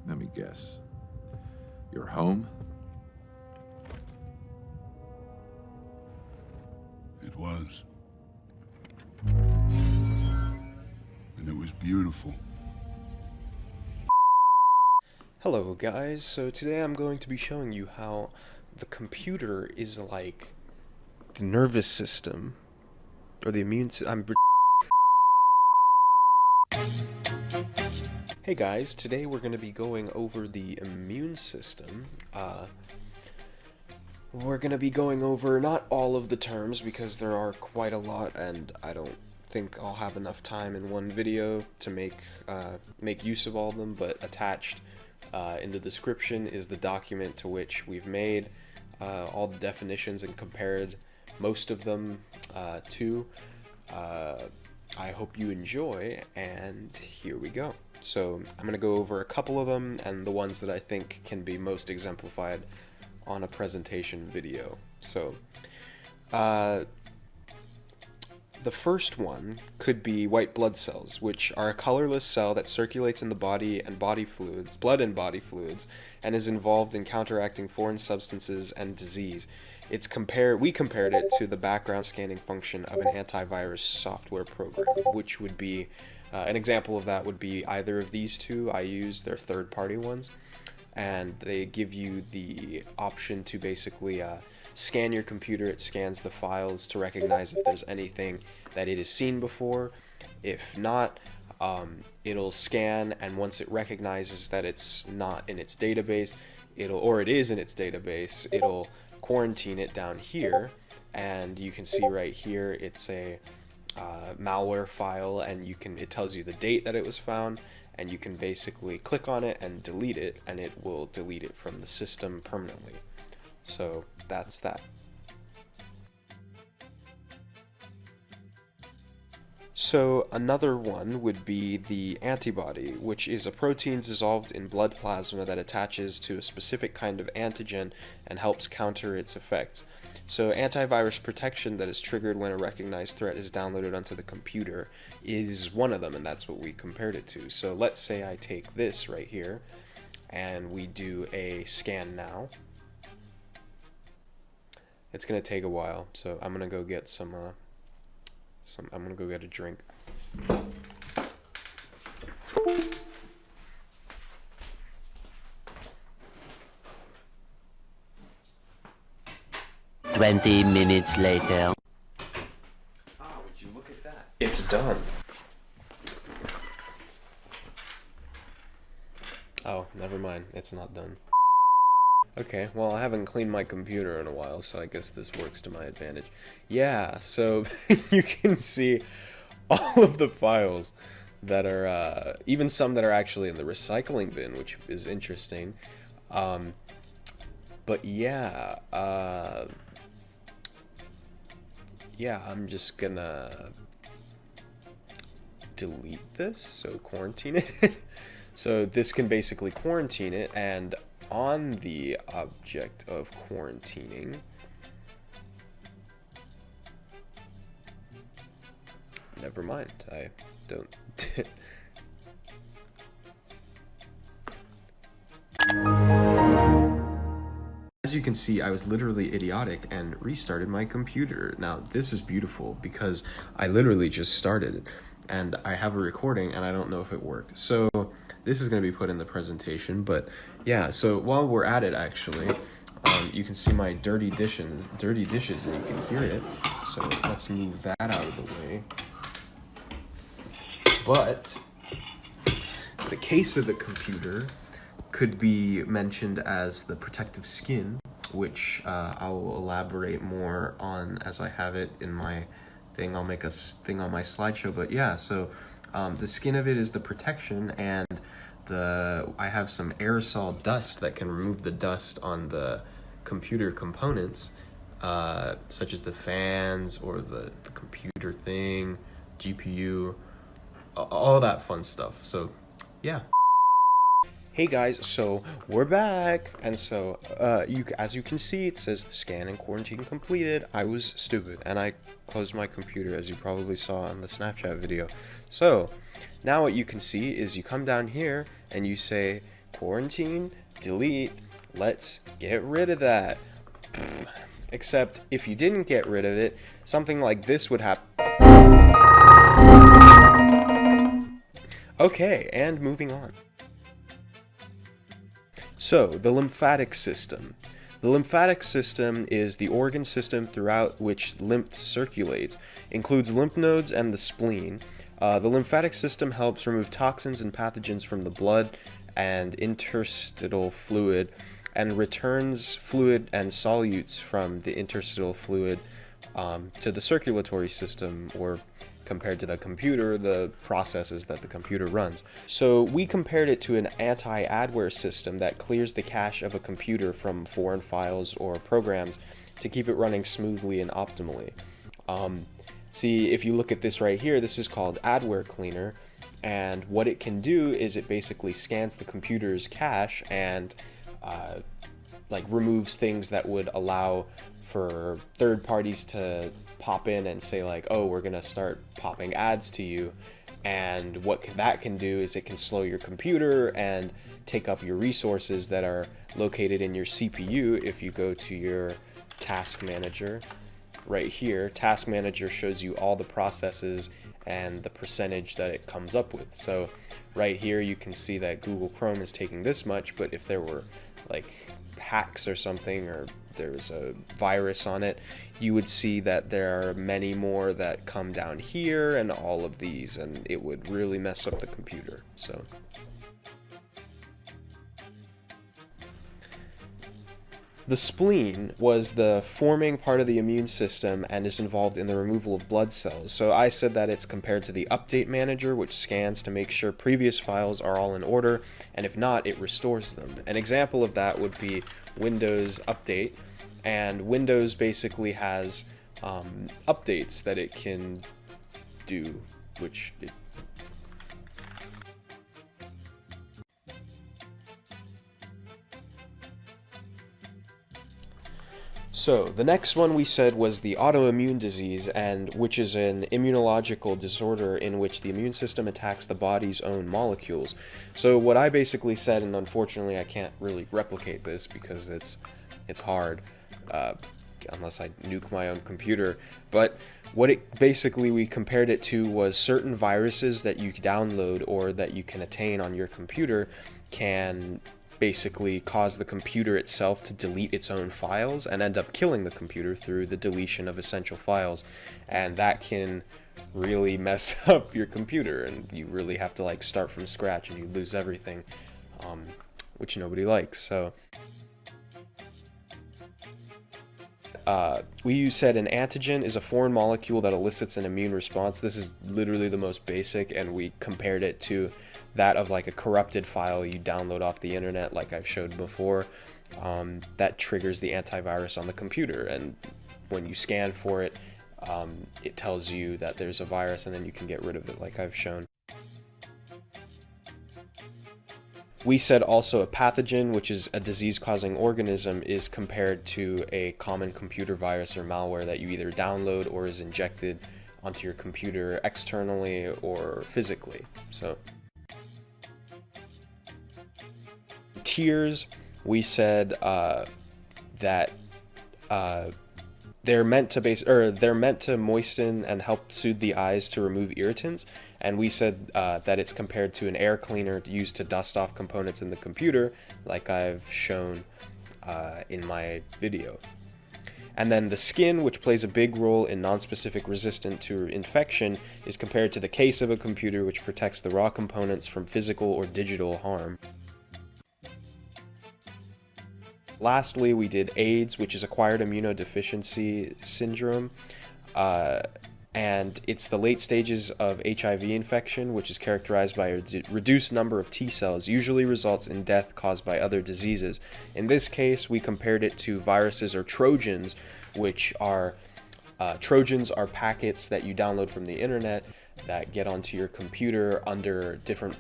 Let me guess. Your home? It was. And it was beautiful. Hello guys, so today I'm going to be showing you how the computer is like the nervous system, or the immune system. Hey guys, today we're going to be going over the immune system. We're going to be going over not all of the terms because there are quite a lot, and I don't think I'll have enough time in one video to make use of all of them, but attached in the description is the document to which we've made all the definitions and compared most of them to. I hope you enjoy, and here we go. So I'm going to go over a couple of them and the ones that I think can be most exemplified on a presentation video. So the first one could be white blood cells, which are a colorless cell that circulates in the body and body fluids, blood and body fluids, and is involved in counteracting foreign substances and disease. We compared it to the background scanning function of an antivirus software program, which would be an example of that would be either of these two. I use their third-party ones, and they give you the option to basically scan your computer. It scans the files to recognize if there's anything that it has seen before. If not, it'll scan, and once it recognizes that it's not in its database, or it is in its database, it'll quarantine it down here, and you can see right here it's a malware file, and it tells you the date that it was found, and you can basically click on it and delete it, and it will delete it from the system permanently. So that's that. So another one would be the antibody, which is a protein dissolved in blood plasma that attaches to a specific kind of antigen and helps counter its effects. So antivirus protection that is triggered when a recognized threat is downloaded onto the computer is one of them, and that's what we compared it to. So let's say I take this right here and we do a scan now. It's gonna take a while, so I'm gonna go get I'm gonna go get a drink. "20 minutes later." Oh, would you look at that? It's done. Oh, never mind. It's not done. Okay, well, I haven't cleaned my computer in a while, so I guess this works to my advantage. Yeah, so you can see all of the files that are, even some that are actually in the recycling bin, which is interesting. But yeah, yeah, I'm just gonna delete this, so quarantine it. So this can basically quarantine it, and on the object of quarantining, never mind, I don't. As you can see, I was literally idiotic and restarted my computer. Now, this is beautiful because I literally just started it, and I have a recording and I don't know if it worked. So this is going to be put in the presentation, but yeah, so while we're at it, actually, you can see my dirty dishes, and you can hear it. So let's move that out of the way. But the case of the computer could be mentioned as the protective skin, which I will elaborate more on as I have it in my thing. I'll make a thing on my slideshow, but yeah, so the skin of it is the protection, and I have some aerosol dust that can remove the dust on the computer components, such as the fans or the computer thing, GPU, all that fun stuff. So yeah. Hey guys, so we're back, and so as you can see, it says scan and quarantine completed. I was stupid and I closed my computer, as you probably saw on the Snapchat video. So now what you can see is you come down here and you say quarantine, delete, let's get rid of that. Except if you didn't get rid of it, something like this would happen. Okay, and moving on. So, the lymphatic system. The lymphatic system is the organ system throughout which lymph circulates, includes lymph nodes and the spleen. The lymphatic system helps remove toxins and pathogens from the blood and interstitial fluid, and returns fluid and solutes from the interstitial fluid to the circulatory system, or compared to the computer, the processes that the computer runs. So we compared it to an anti-adware system that clears the cache of a computer from foreign files or programs to keep it running smoothly and optimally. See, if you look at this right here, this is called Adware Cleaner, and what it can do is it basically scans the computer's cache and like removes things that would allow for third parties to pop in and say like, oh, we're gonna start popping ads to you. And what that can do is it can slow your computer and take up your resources that are located in your CPU. If you go to your task manager right here, task manager shows you all the processes and the percentage that it comes up with. So right here you can see that Google Chrome is taking this much, but if there were like hacks or something, or there was a virus on it, you would see that there are many more that come down here and all of these, and it would really mess up the computer. So the spleen was the forming part of the immune system and is involved in the removal of blood cells. So I said that it's compared to the update manager, which scans to make sure previous files are all in order, and if not, it restores them. An example of that would be Windows Update, and Windows basically has updates that it can do, which it So the next one we said was the autoimmune disease, and which is an immunological disorder in which the immune system attacks the body's own molecules. So what I basically said, and unfortunately I can't really replicate this because it's hard, unless I nuke my own computer, but what it basically we compared it to was certain viruses that you download or that you can attain on your computer can basically cause the computer itself to delete its own files and end up killing the computer through the deletion of essential files, and that can really mess up your computer, and you really have to like start from scratch and you lose everything, which nobody likes. So we said an antigen is a foreign molecule that elicits an immune response. This is literally the most basic, and we compared it to that of like a corrupted file you download off the internet, like I've showed before, that triggers the antivirus on the computer, and when you scan for it, it tells you that there's a virus, and then you can get rid of it like I've shown. We said also a pathogen, which is a disease-causing organism, is compared to a common computer virus or malware that you either download or is injected onto your computer externally or physically. So tears, we said that they're meant to moisten and help soothe the eyes to remove irritants, and we said that it's compared to an air cleaner used to dust off components in the computer, like I've shown in my video. And then the skin, which plays a big role in non-specific resistant to infection, is compared to the case of a computer, which protects the raw components from physical or digital harm. Lastly, we did AIDS, which is acquired immunodeficiency syndrome, and it's the late stages of HIV infection, which is characterized by a reduced number of T cells, usually results in death caused by other diseases. In this case, we compared it to viruses or Trojans, which are Trojans are packets that you download from the internet that get onto your computer under different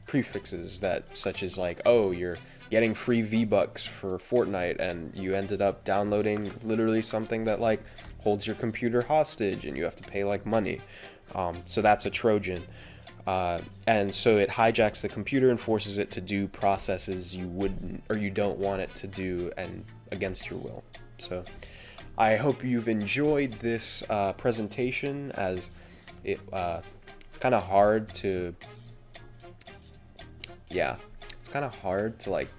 prefixes, that such as like, oh, you're getting free V-Bucks for Fortnite, and you ended up downloading literally something that like holds your computer hostage and you have to pay like money. So that's a Trojan. And so it hijacks the computer and forces it to do processes you wouldn't or you don't want it to do, and against your will. So I hope you've enjoyed this presentation, as it's kind of hard to like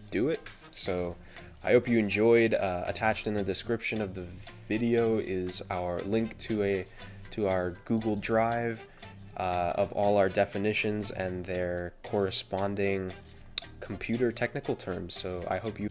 do it. So I hope you enjoyed. Attached in the description of the video is our link to our Google Drive of all our definitions and their corresponding computer technical terms. So I hope you